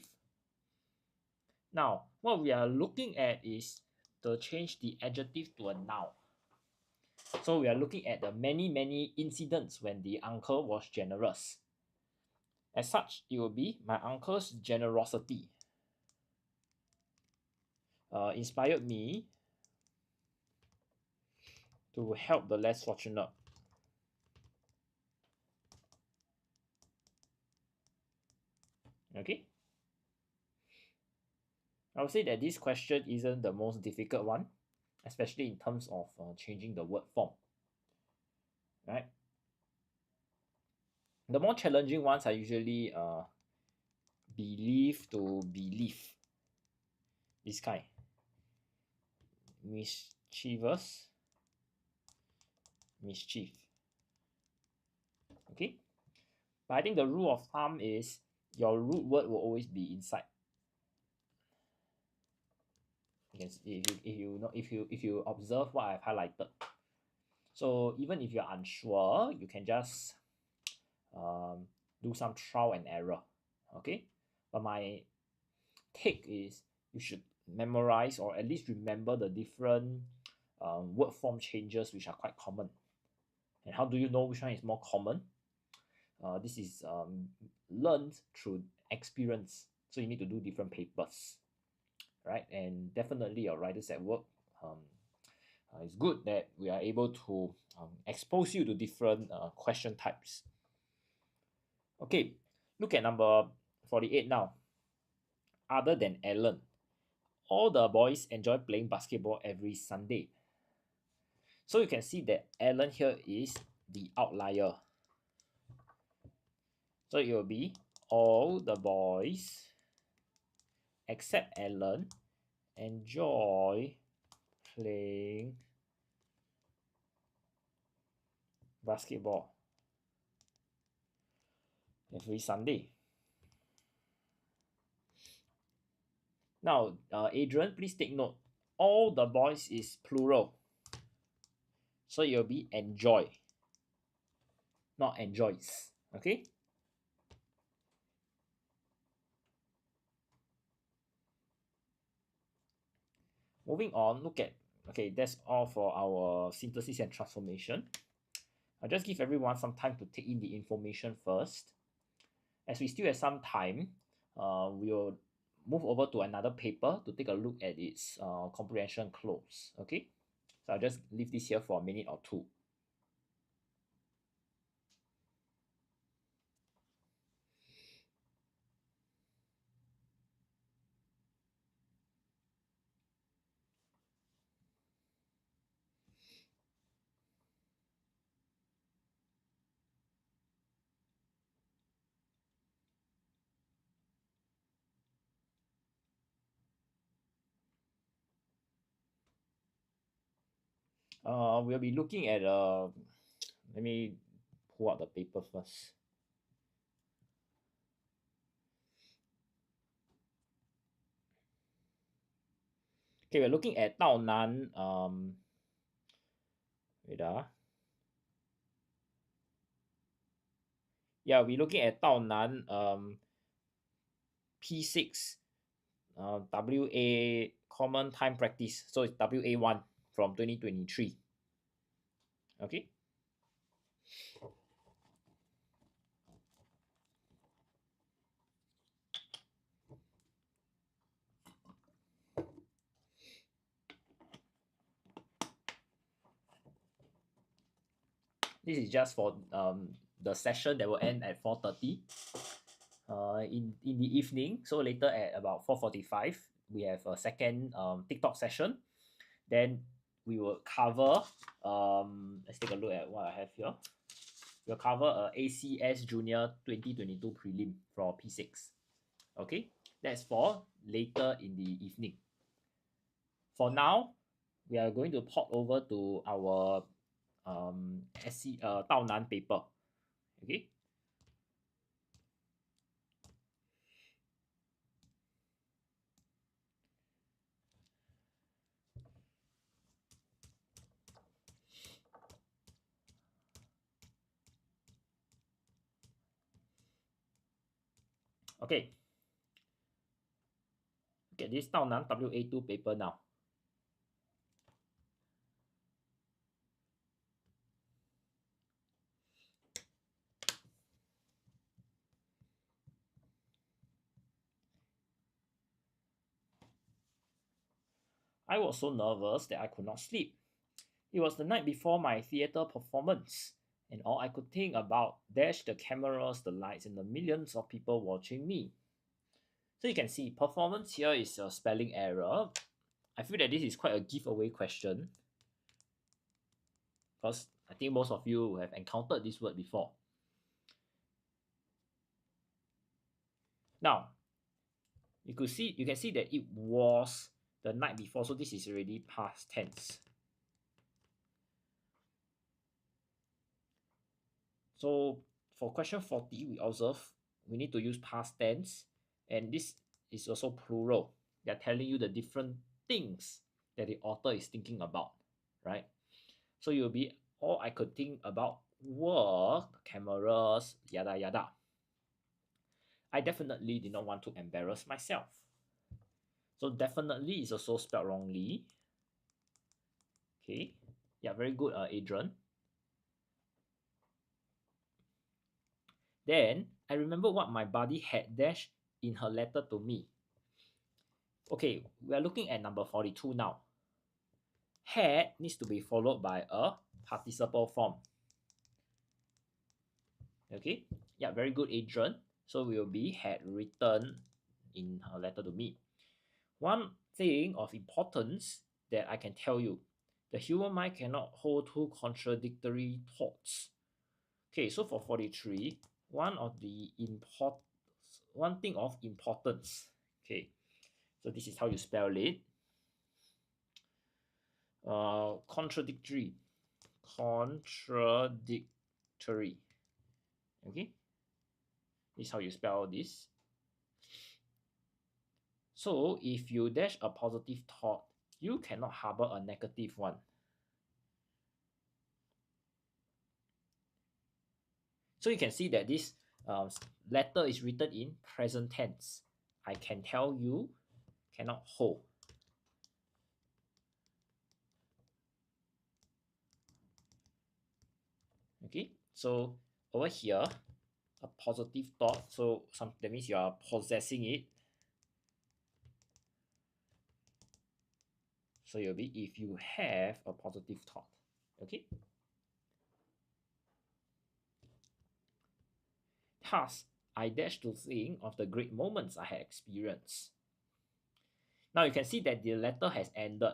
Now, what we are looking at is to change the adjective to a noun. So we are looking at the many incidents when the uncle was generous. As such, it will be my uncle's generosity inspired me to help the less fortunate. Okay. I would say that this question isn't the most difficult one, especially in terms of changing the word form. Right? The more challenging ones are usually believe to believe. This kind. Mischievous. Mischief. Okay? But I think the rule of thumb is your root word will always be inside. You can see if you observe what I've highlighted. So even if you're unsure, you can just do some trial and error. Okay, but my take is you should memorize or at least remember the different word form changes which are quite common. And how do you know which one is more common? This is learned through experience. So you need to do different papers, right? And definitely your writers at work, it's good that we are able to expose you to different question types. Okay, look at number 48 now. Other than Alan, all the boys enjoy playing basketball every Sunday. So you can see that Alan here is the outlier. So it will be all the boys except Alan enjoy playing basketball every Sunday. Now, Adrian, please take note. All the boys is plural. So it will be enjoy, not enjoys. Okay? Moving on, look at, okay, that's all for our synthesis and transformation. I'll just give everyone some time to take in the information first. As we still have some time, we'll move over to another paper to take a look at its comprehension close. Okay? So I'll just leave this here for a minute or two. We'll be looking at, let me pull out the paper first. Okay, we're looking at Tao Nan, wait yeah, we're looking at Tao Nan, P6 WA Common Time Practice. So it's WA1 from 2023. Okay. This is just for the session that will end at 4:30 in the evening. So later at about 4:45, we have a second TikTok session. Then we will cover, let's take a look at what I have here. We'll cover ACS Junior 2022 prelim for P6. Okay, that's for later in the evening. For now, we are going to port over to our Tao Nan paper. Okay. Okay. Look at this Tao Nan WA2 paper now. I was so nervous that I could not sleep. It was the night before my theatre performance, and all I could think about dash the cameras, the lights, and the millions of people watching me. So you can see performance here is a spelling error. I feel that this is quite a giveaway question because I think most of you have encountered this word before. Now, you can see that it was the night before, so this is already past tense. So for question 40, we observe we need to use past tense, and this is also plural. They're telling you the different things that the author is thinking about, right? So you'll be, all I could think about were cameras, yada yada. I definitely did not want to embarrass myself. So definitely is also spelled wrongly. Okay. Yeah, very good, Adrian. Then I remember what my buddy had dashed in her letter to me. Okay, we are looking at number 42 now. Had needs to be followed by a participle form. Okay, yeah, very good, Adrian. So will be had written in her letter to me. One thing of importance that I can tell you, the human mind cannot hold two contradictory thoughts. Okay, so for 43, one thing of importance. Okay, so this is how you spell it. Contradictory. Okay, this is how you spell this. So if you dash a positive thought, you cannot harbor a negative one. So you can see that this letter is written in present tense. I can tell you, cannot hold. Okay, so over here, a positive thought. So that means you are possessing it. So it'll be if you have a positive thought. Okay. Thus, I dash to think of the great moments I had experienced. Now you can see that the letter has ended.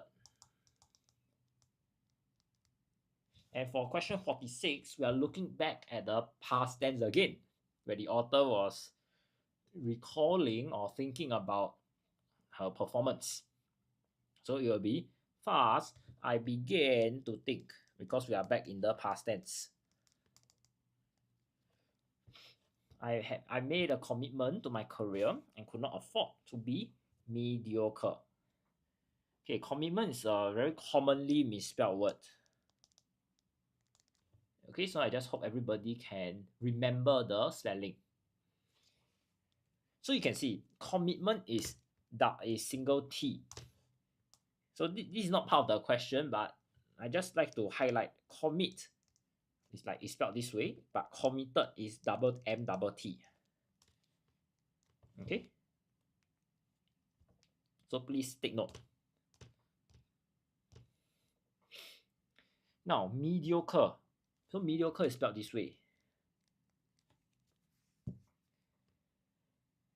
And for question 46, we are looking back at the past tense again, where the author was recalling or thinking about her performance. So it will be, thus, I began to think, because we are back in the past tense. I made a commitment to my career and could not afford to be mediocre. Okay, commitment is a very commonly misspelled word. Okay, so I just hope everybody can remember the spelling. So you can see commitment is a single T. So this is not part of the question, but I just like to highlight commit. It's spelled this way, but committed is double M double T. Okay. So please take note. Now, mediocre. So mediocre is spelled this way.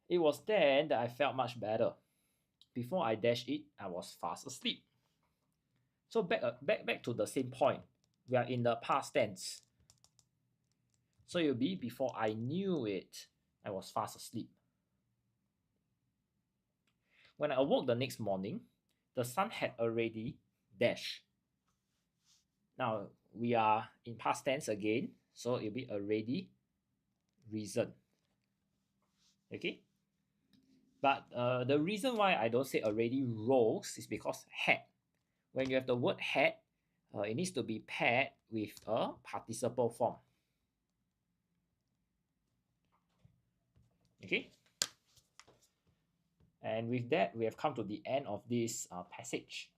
It was then that I felt much better. Before I dashed it, I was fast asleep. So back to the same point. We are in the past tense. So it will be before I knew it, I was fast asleep. When I awoke the next morning, the sun had already dashed. Now we are in past tense again, so it will be already risen. Okay? But the reason why I don't say already rose is because had. When you have the word had, it needs to be paired with a participle form. Okay? And with that, we have come to the end of this passage.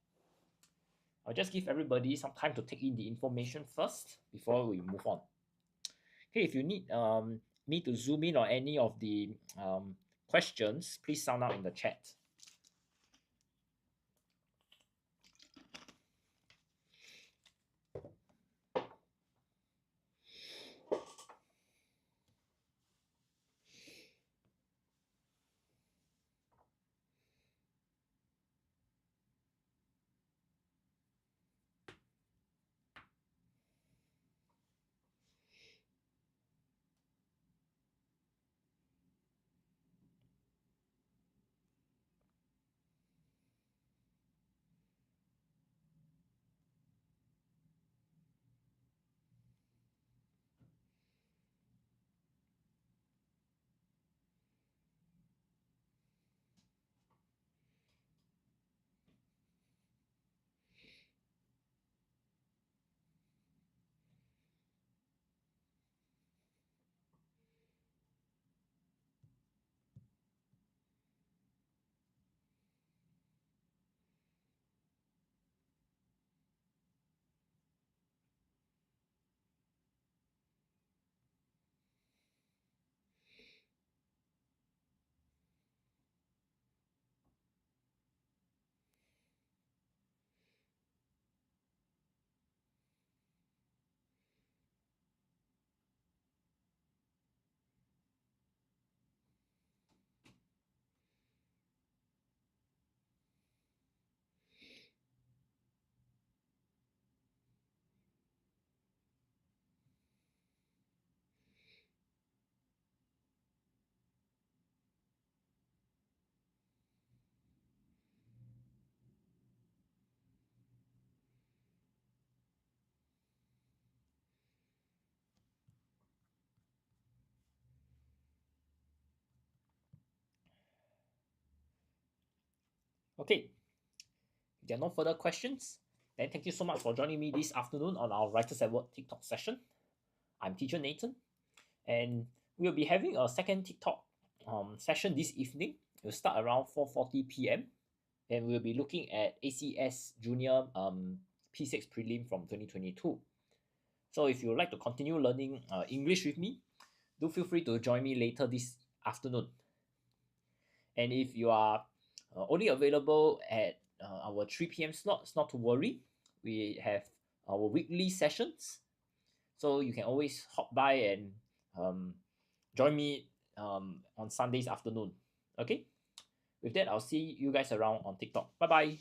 I'll just give everybody some time to take in the information first before we move on. Okay, if you need me to zoom in on any of the questions, please sound out in the chat. Okay, if there are no further questions, then thank you so much for joining me this afternoon on our Writers at Work TikTok session. I'm teacher Nathan, and we'll be having a second TikTok session this evening. It'll start around 4:40 p.m. and we'll be looking at ACS Junior P6 Prelim from 2022. So if you would like to continue learning English with me, do feel free to join me later this afternoon. And if you are only available at our 3 p.m. slots, not to worry. We have our weekly sessions. So you can always hop by and join me on Sundays afternoon. Okay? With that, I'll see you guys around on TikTok. Bye bye.